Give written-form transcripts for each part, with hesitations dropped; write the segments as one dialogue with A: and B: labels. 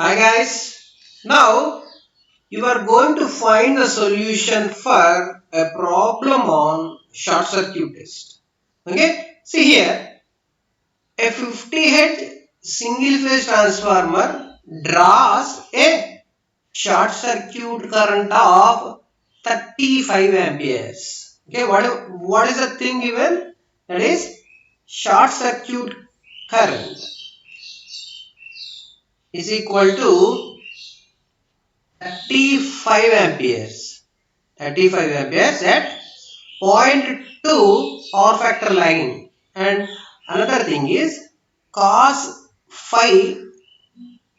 A: Hi guys, now you are going to find the solution for a problem on short circuit test. Okay, see here a 50 Hz single phase transformer draws a short circuit current of 35 amperes. Okay, what is the thing given? That is short circuit current is equal to 35 amperes. 35 amperes at zero point 0.2 power factor lagging, and another thing is cos phi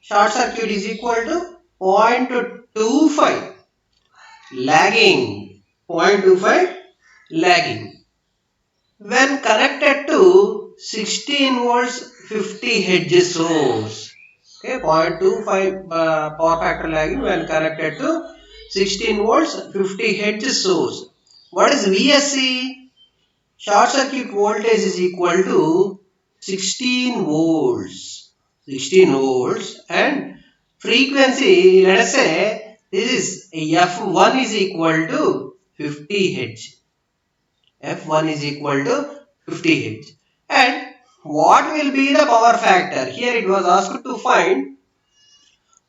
A: short circuit is equal to 0.25 lagging. 0.25 lagging when connected to 16 volts 50 Hz source. Okay, 0.25 power factor lagging when connected to 16 volts 50 Hz source. What is VSC? Short circuit voltage is equal to 16 volts. 16 volts and frequency, let us say this is F1 is equal to 50 Hz. F1 is equal to 50 Hz. And what will be the power factor? Here it was asked to find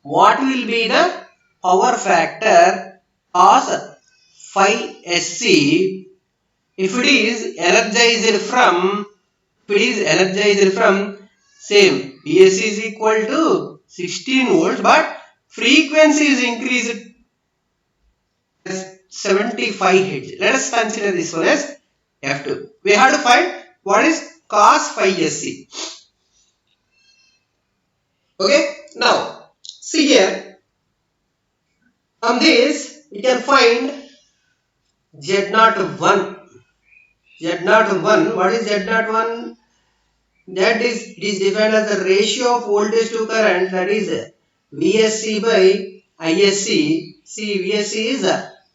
A: what will be the power factor cos phi SC if it is energized from same VSC is equal to 16 volts, but frequency is increased 75 Hz. Let us consider this one as F2. We have to find what is cos phi SC. Okay, now see here, from this we can find Z01. Z01, what is Z01? That is, it is defined as the ratio of voltage to current, that is VSC by ISC. See, VSC is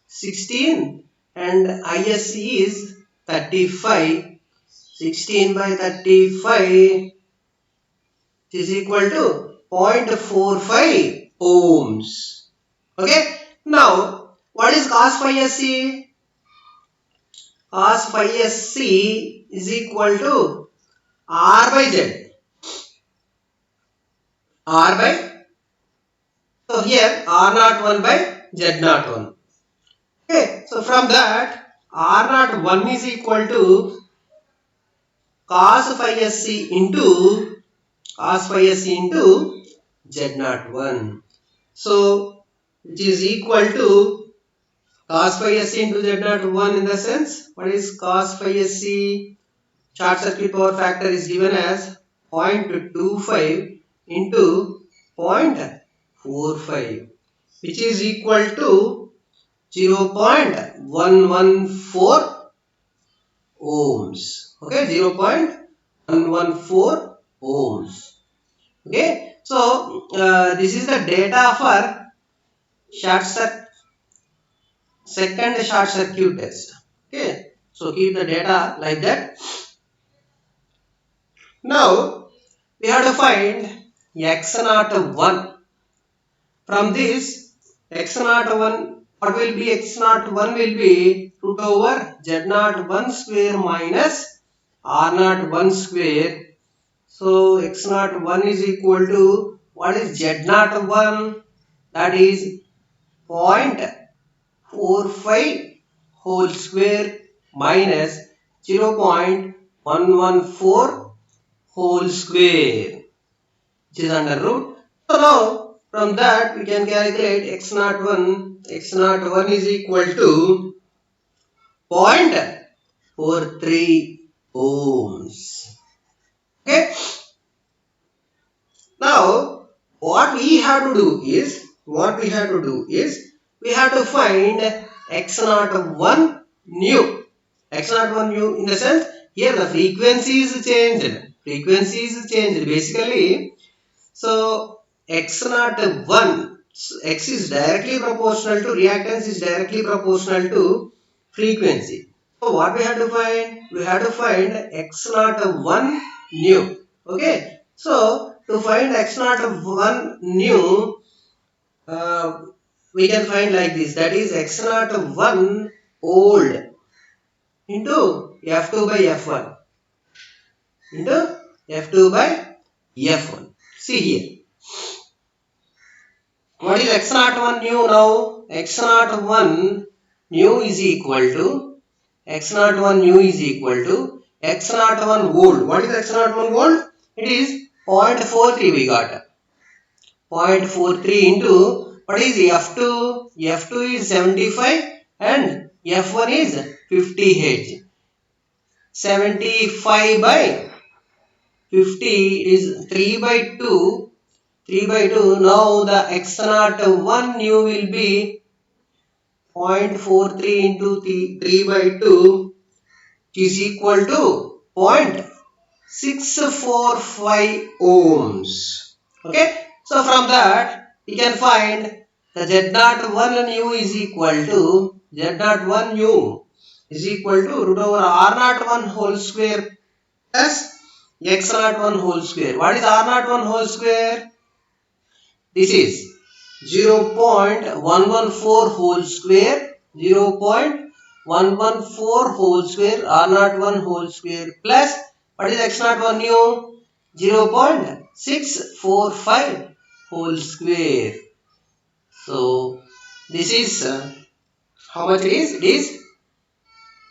A: 16 and ISC is 35. 16 by 35 is equal to 0.45 ohms. Okay, now what is cos phi SC? Cos phi SC is equal to R by Z. R by, so here R01 by Z01. Okay, so from that R01 is equal to cos phi SC into Z01. So which is equal to cos phi SC into Z01 in the sense, what is cos phi SC? Short circuit power factor is given as 0.25 into 0.45, which is equal to 0.114 ohms. Okay, 0.114 ohms. Okay, so this is the data for second short circuit test. Okay, so keep the data like that. Now we have to find X01. From this X01, what will be X01 will be root over Z01 square minus R01 square. So X01 is equal to, what is Z01? That is 0.45 whole square minus 0.114 whole square, which is under root. So now from that we can calculate X01. X01 is equal to 0.43 ohms. Okay. Now what we have to do is we have to find X01 new. X01 new in the sense, here the frequency is changed. Basically. So X01, X is directly proportional to reactance, is directly proportional to frequency. So what we have to find? We have to find X01 new. Okay. So to find x01 new, we can find like this, that is x01 old into f2 by f1 into f2 by f1. See here. What is x01 new now? x01 new is equal to x01 new is equal to x01 old. What is x01 old? It is 0.43 we got. 0.43 into what is f2? f2 is 75 and f1 is 50 Hz. 75 by 50 is 3 by 2. 3 by 2. Now the x01 new will be 0.43 into 3 by 2 is equal to 0.645 ohms. Okay. So from that we can find the Z01 nu is equal to Z01 nu is equal to root over R01 whole square plus X01 whole square. What is R01 whole square? This is 0.114 whole square, 0.114 whole square, R01 whole square plus what is X01 new? 0.645 whole square. So this is how much it is? It is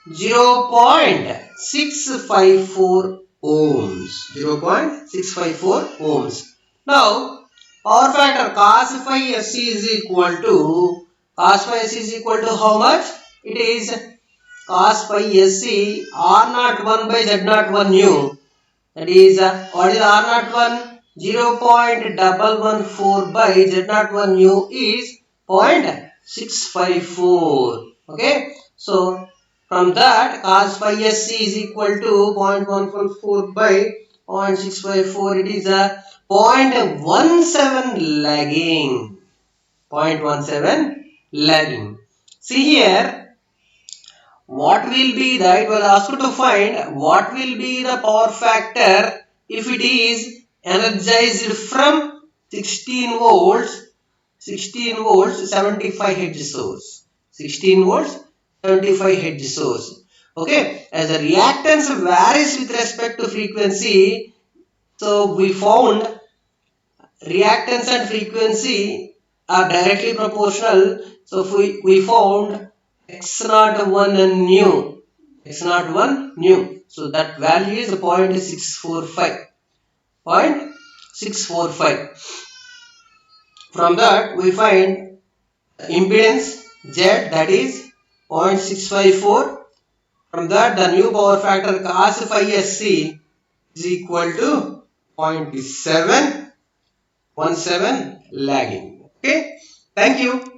A: 0.654 ohms. 0.654 ohms. Now power factor cos phi SC is equal to how much? It is cos phi SC R01 by Z01 nu. That is what is R01? 0.114 by Z01 nu is 0.654. Okay. So from that cos phi SC is equal to 0.114 by 0.654. It is a 0.17 lagging. 0.17 lagging. See here. What will be the, it was asked to find what will be the power factor if it is energized from 16 volts 75 Hz source. 16 volts 75 Hz source. Okay, as the reactance varies with respect to frequency, so we found reactance and frequency are directly proportional. So if we found x01 new, x01 new. So that value is 0.645. 0.645. From that we find impedance Z, that is 0.654. From that the new power factor cos phi SC is equal to 0.717 lagging. Okay. Thank you.